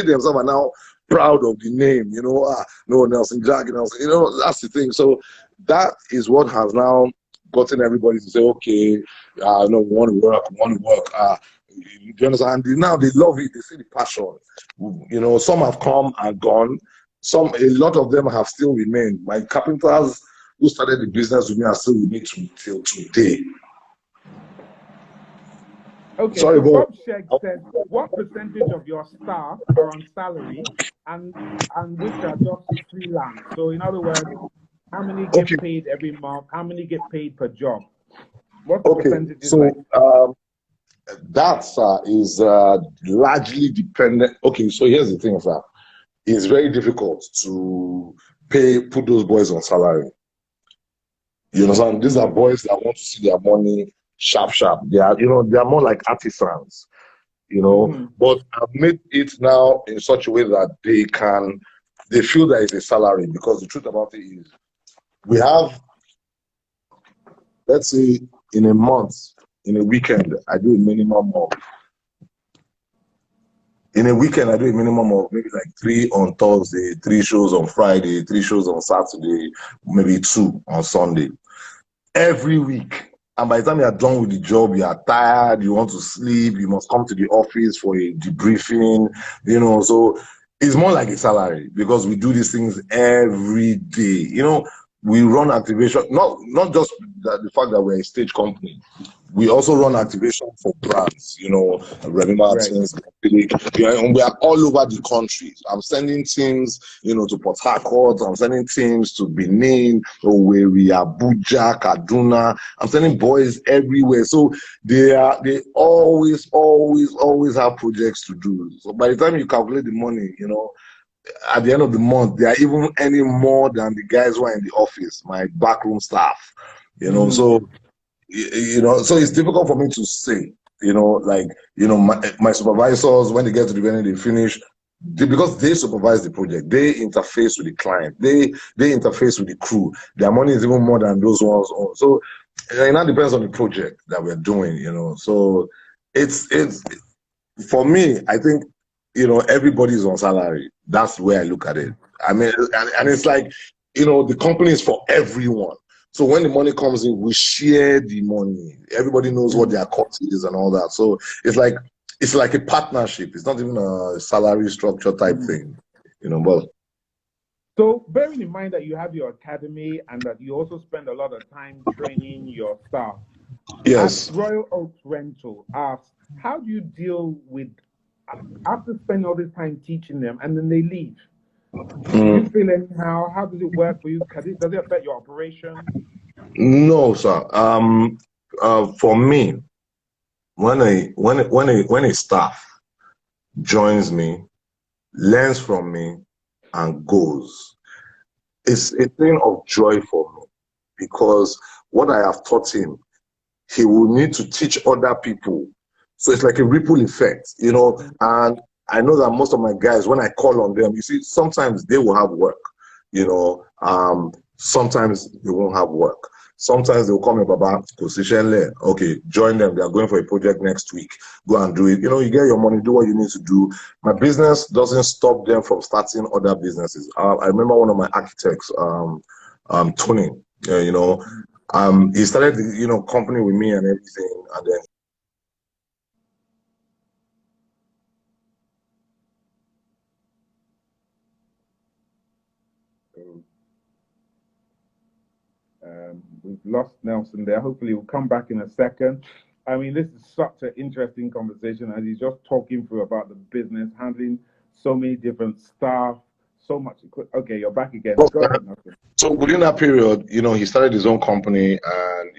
themselves are now proud of the name, no, Nelson Jack, that's the thing. So that is what has now gotten everybody to say, okay, no, we want to work. You understand? And now they love it. They see the passion. Some have come and gone. A lot of them have still remained. My carpenters who started the business with me are still with me till today. Okay, sorry, so Bob. Bob Sheg says, what percentage of your staff are on salary and which are just freelance? So in other words, how many get paid every month? How many get paid per job? What the percentage is like? That is largely dependent. Okay, so here's the thing, sir. It's very difficult to put those boys on salary. You understand? These are boys that want to see their money sharp. They are, they are more like artisans, But I've made it now in such a way that they feel that it's a salary, because the truth about it is, we have, let's say, in a month, in a weekend, I do a minimum of. In a weekend, I do a minimum of maybe like 3 on Thursday, 3 shows on Friday, 3 shows on Saturday, maybe 2 on Sunday. Every week. And by the time you are done with the job, you are tired, you want to sleep, you must come to the office for a debriefing, so It's more like a salary because we do these things every day. We run activation, not just the fact that we're a stage company. We also run activation for brands, Remy Right. Martins, and we are all over the country. I'm sending teams, to Port Harcourt. I'm sending teams to Benin, Owerri, Abuja, Kaduna. I'm sending boys everywhere. So they always have projects to do. So by the time you calculate the money, at the end of the month, they are even earning more than the guys who are in the office, my backroom staff. So so it's difficult for me to say. My supervisors, when they get to the venue, they finish because they supervise the project. They interface with the client. They interface with the crew. Their money is even more than those ones. So it now depends on the project that we're doing. So it's for me, I think, everybody's on salary. That's the way I look at it. I mean, and it's like, the company is for everyone. So when the money comes in, we share the money. Everybody knows what their cost is and all that. So it's like a partnership. It's not even a salary structure type thing, but So, bearing in mind that you have your academy and that you also spend a lot of time training your staff, at yes. Royal Oaks Rental asks, how do you deal with after spending all this time teaching them and then they leave? Do you Mm, feel anyhow? How does it work for you? Does it affect your operation? no, sir. For me, when a staff joins me, learns from me, and goes, it's a thing of joy for me because what I have taught him, he will need to teach other people. So it's like a ripple effect, and I know that most of my guys, when I call on them, you see, sometimes they will have work, sometimes they won't have work. Sometimes they'll call me, Baba, okay, join them. They are going for a project next week. Go and do it. You get your money, do what you need to do. My business doesn't stop them from starting other businesses. I remember one of my architects, Tony, he started the company with me and everything, and then We've lost Nelson there. Hopefully, we'll come back in a second. I mean, this is such an interesting conversation as he's just talking through about the business, handling so many different staff, so much. Okay, you're back again. Go ahead, Nelson. so within that period, he started his own company, and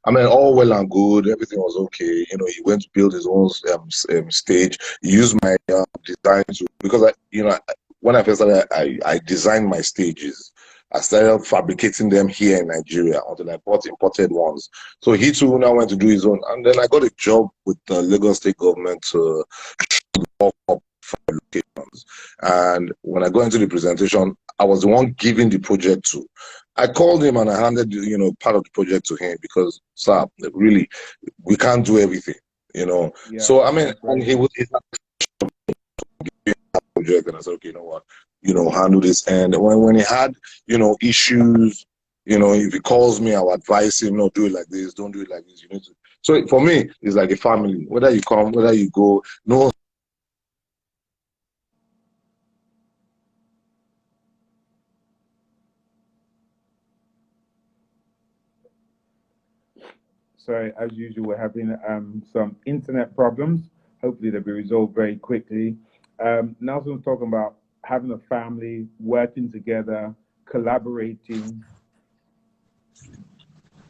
I mean, all well and good, everything was okay. He went to build his own stage. He used my design to because when I first started, I designed my stages. I started fabricating them here in Nigeria until I bought imported ones. So he too now went to do his own, and then I got a job with the Lagos state government to pop up locations. And when I go into the presentation, I was the one giving the project to. I called him and I handed, part of the project to him because, sir, really, we can't do everything. Yeah, So I mean, that's and right. he project, and I said, okay, you know what, handle this. And when he had, issues, if he calls me, I'll advise him, no, do it like this, don't do it like this. You need to. So for me, it's like a family. Whether you come, whether you go, no. Sorry, as usual, we're having some internet problems. Hopefully, they'll be resolved very quickly. Nelson was talking about having a family, working together, collaborating.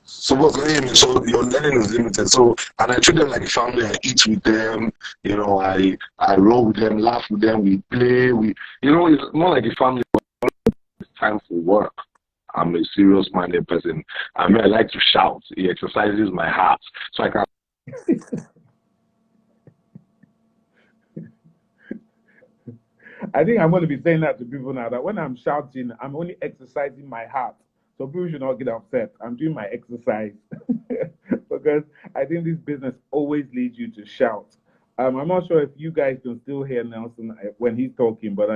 So what's going on? So your learning is limited. So and I treat them like a family. I eat with them. I roll with them, laugh with them. We play. It's more like a family. It's time for work. I'm a serious-minded person. I mean, I like to shout. It exercises my heart, so I can. I think I'm going to be saying that to people now that when I'm shouting, I'm only exercising my heart. So people should not get upset. I'm doing my exercise because I think this business always leads you to shout. I'm not sure if you guys can still hear Nelson when he's talking, but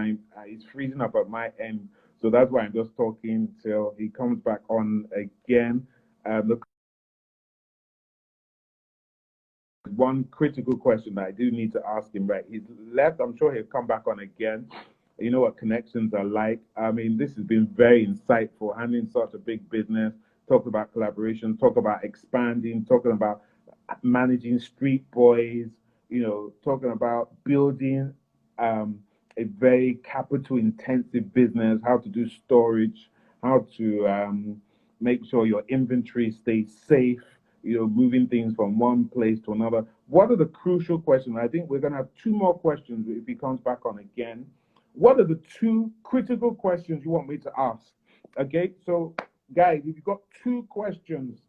he's freezing up at my end. So that's why I'm just talking till he comes back on again. The one critical question that I do need to ask him, right? He's left. I'm sure he'll come back on again. You know what connections are like. I mean, this has been very insightful, handling such a big business, talk about collaboration, talk about expanding, talking about managing street boys, talking about building um, a very capital intensive business, how to do storage, how to make sure your inventory stays safe, moving things from one place to another. What are the crucial questions? I think we're going to have two more questions if he comes back on again. What are the two critical questions you want me to ask? Okay, so guys, if you've got two questions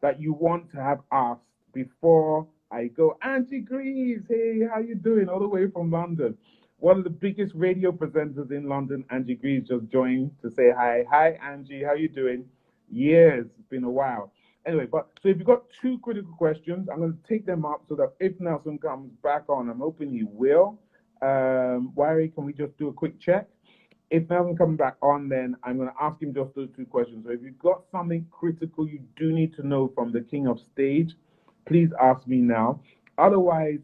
that you want to have asked before I go, Angie Greaves, hey, how you doing? All the way from London. One of the biggest radio presenters in London, Angie Greaves, just joined to say hi. Hi, Angie, how you doing? Years, it's been a while. Anyway, so if you've got two critical questions, I'm going to take them up so that if Nelson comes back on, I'm hoping he will. Wary, can we just do a quick check? If Nelson comes back on, then I'm going to ask him just those two questions. So if you've got something critical you do need to know from the King of Stage, please ask me now. Otherwise,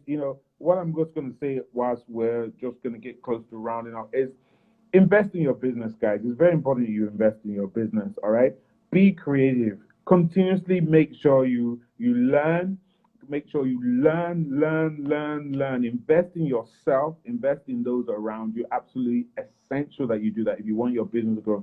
what I'm just going to say whilst we're just going to get close to rounding up is invest in your business, guys. It's very important that you invest in your business, all right? Be creative. Continuously make sure you learn. Make sure you learn. Invest in yourself. Invest in those around you. Absolutely essential that you do that if you want your business to grow.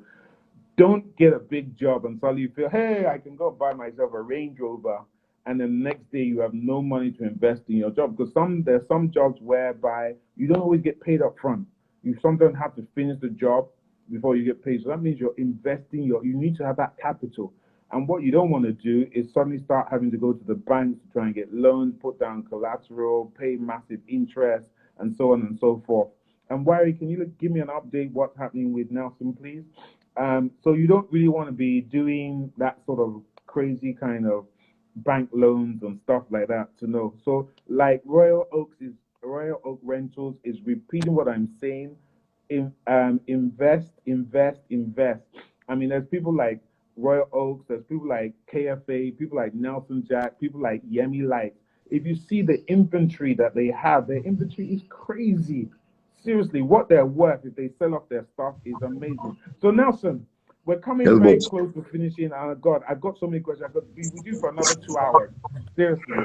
Don't get a big job and suddenly you feel, hey, I can go buy myself a Range Rover, and then the next day you have no money to invest in your job. Because there's some jobs whereby you don't always get paid up front. You sometimes have to finish the job before you get paid. So that means you're investing you need to have that capital. And what you don't want to do is suddenly start having to go to the banks to try and get loans, put down collateral, pay massive interest, and so on and so forth. And Wary, can you give me an update what's happening with Nelson, please? So you don't really want to be doing that sort of crazy kind of bank loans and stuff like that to know. So like Royal Oak Rentals is repeating what I'm saying. Invest. I mean, there's people like Royal Oaks, there's people like KFA, people like Nelson Jack, people like Yemi Light. If you see the inventory that they have, their inventory is crazy. Seriously, what they're worth if they sell off their stuff is amazing. So Nelson, we're coming very close to finishing. God, I've got so many questions. We do for another 2 hours. Seriously,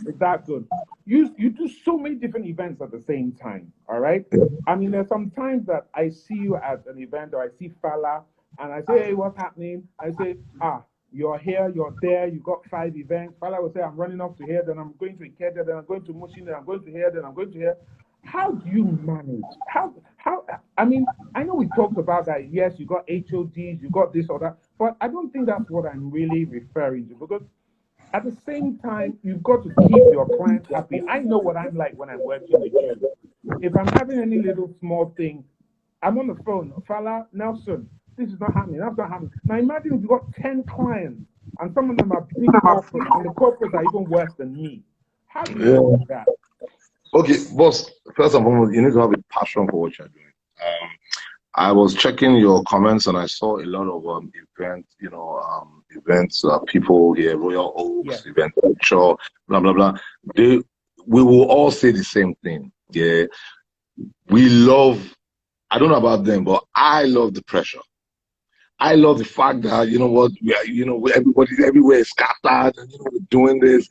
it's that good. You do so many different events at the same time. All right. I mean, there's some times that I see you at an event or I see Fala and I say, hey, what's happening? I say, you're here, you're there, you got 5 events. Fala will say, I'm running off to here, then I'm going to Ikeja, then I'm going to Mushin, then I'm going to here, then I'm going to here. How do you manage? How I mean, I know we talked about that. Yes, you got HODs, you got this or that, but I don't think that's what I'm really referring to, because at the same time, you've got to keep your clients happy. I know what I'm like when I'm working with you. If I'm having any little small thing, I'm on the phone. Fala, Nelson, this is not happening. That's not happening. Now imagine if you've got 10 clients and some of them are big corporates and the corporates are even worse than me. How do you deal with that? Okay, boss, first and foremost, you need to have a passion for what you're doing. I was checking your comments and I saw a lot of events, people here, Royal Oaks, Event Picture, blah, blah, blah. We will all say the same thing. Yeah. We love, I don't know about them, but I love the pressure. I love the fact that, you know what, everybody's everywhere is scattered and, we're doing this.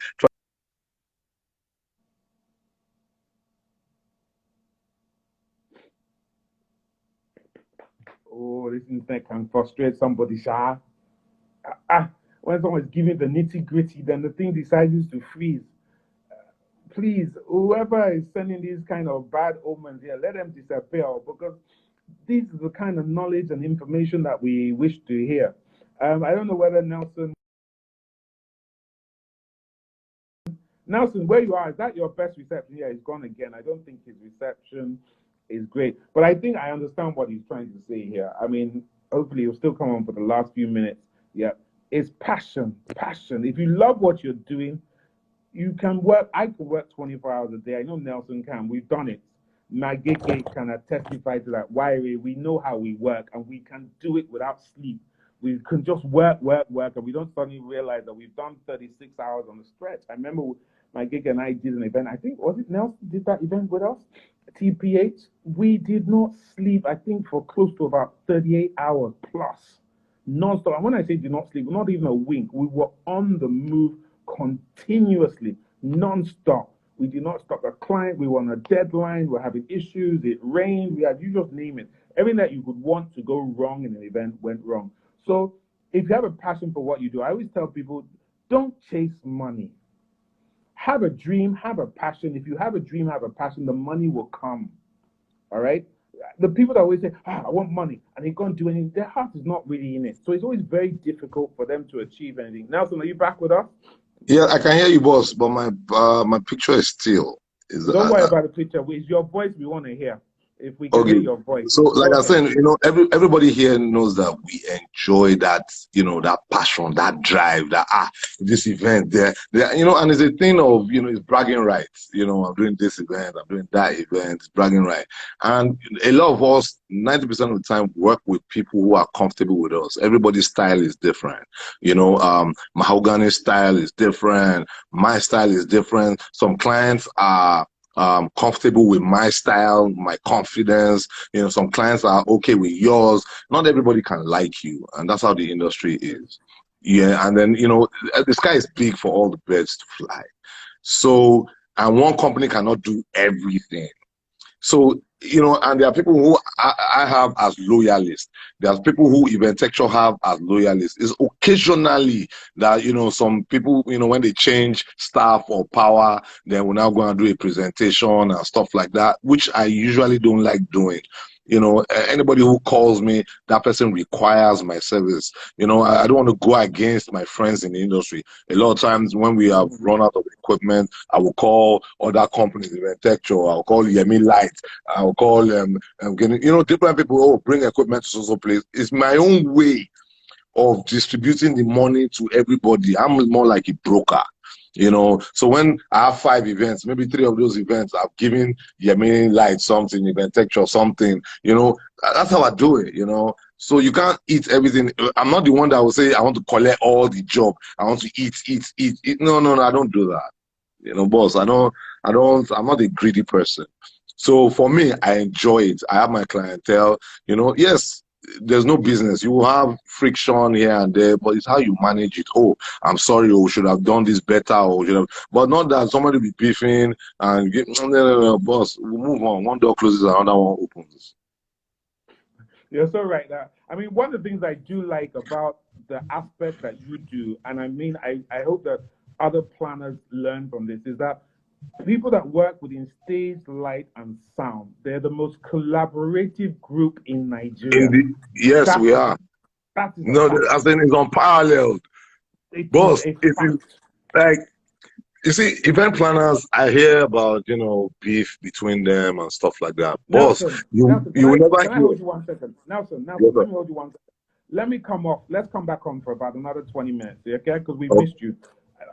Oh, this internet can frustrate somebody, Sha. When someone's giving the nitty gritty, then the thing decides to freeze. Please, whoever is sending these kind of bad omens here, let them disappear, because this is the kind of knowledge and information that we wish to hear. I don't know whether Nelson, where you are, is that your best reception? Yeah, he's gone again. I don't think his reception is great, but I think I understand what he's trying to say here. I mean, hopefully he'll still come on for the last few minutes. Yeah, it's passion. If you love what you're doing, you can work. I can work 24 hours a day. I know Nelson can. We've done it. Mahogany can testify to that. Why we know how we work and we can do it without sleep. We can just work, and we don't suddenly realize that we've done 36 hours on the stretch. I remember my gig and I did an event. I think, was it Nelson did that event with us? TPH, we did not sleep, I think, for close to about 38 hours plus, non-stop. And when I say did not sleep, not even a wink. We were on the move continuously, non-stop. We did not stop a client. We were on a deadline. We were having issues. It rained. We had, you just name it. Everything that you could want to go wrong in an event went wrong. So if you have a passion for what you do, I always tell people, don't chase money. Have a dream, have a passion. If you have a dream, have a passion, the money will come. All right? The people that always say, I want money, and they can't do anything, their heart is not really in it. So it's always very difficult for them to achieve anything. Nelson, are you back with us? Yeah, I can hear you, boss, but my picture is still. Don't worry about the picture. It's your voice we want to hear. If we can Okay. hear your voice. So, like I said, everybody here knows that we enjoy that, that passion, that drive, that this event there, and it's a thing of, it's bragging rights. I'm doing this event, I'm doing that event, it's bragging right. And a lot of us, 90% of the time, work with people who are comfortable with us. Everybody's style is different. Mahogany style is different. My style is different. Some clients are comfortable with my style, my confidence. Some clients are okay with yours. Not everybody can like you, and that's how the industry is. Yeah, and then the sky is big for all the birds to fly. So, and one company cannot do everything. So, and there are people who I have as loyalists. There's people who Experiential have as loyalists. It's occasionally that, some people, when they change staff or power, then we're now going to do a presentation and stuff like that, which I usually don't like doing. Anybody who calls me, that person requires my service. I don't want to go against my friends in the industry. A lot of times when we have run out of equipment, I will call other companies, Experiential, I'll call Yemi Light, I'll call different people, bring equipment to so place. It's my own way of distributing the money to everybody. I'm more like a broker. So when I have 5 events, maybe 3 of those events I've given Yemi Light something, Experiential something, that's how I do it, So you can't eat everything. I'm not the one that will say I want to collect all the job. I want to eat. No, I don't do that. Boss, I'm not a greedy person. So for me, I enjoy it. I have my clientele, yes, there's no business. You will have friction here and there, but it's how you manage it. Oh, I'm sorry, we should have done this better, or should have, but not that somebody be beefing and no, boss, we'll move on. One door closes, another one opens. You're so right. I mean, one of the things I do like about the aspect that you do, and I hope that other planners learn from this, is that people that work within stage, light, and sound, they're the most collaborative group in Nigeria. Yes, we are. That is No, I think it's unparalleled. Boss, it is like, you see, event planners, I hear about, beef between them and stuff like that. Boss, Nelson, you will never can I hold you 1 second? Nelson, let me hold you 1 second. Let me come off. Let's come back on for about another 20 minutes, okay? Because we missed you.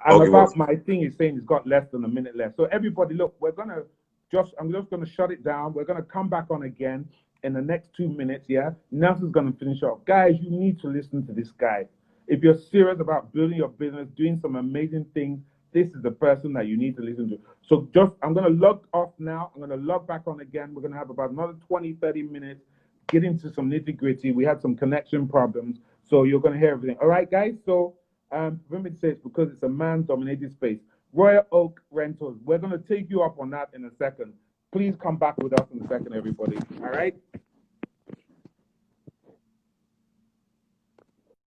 And about my thing is saying it's got less than a minute left. So everybody, look, I'm just gonna shut it down. We're gonna come back on again in the next 2 minutes. Yeah, Nelson's gonna finish off. Guys, you need to listen to this guy. If you're serious about building your business, doing some amazing things, this is the person that you need to listen to. So I'm gonna log off now. I'm gonna log back on again. We're gonna have about another 20, 30 minutes, get into some nitty-gritty. We had some connection problems, so you're gonna hear everything. All right, guys. So remember to say it's because it's a man-dominated space. Royal Oak Rentals. We're going to take you up on that in a second. Please come back with us in a second, everybody. All right?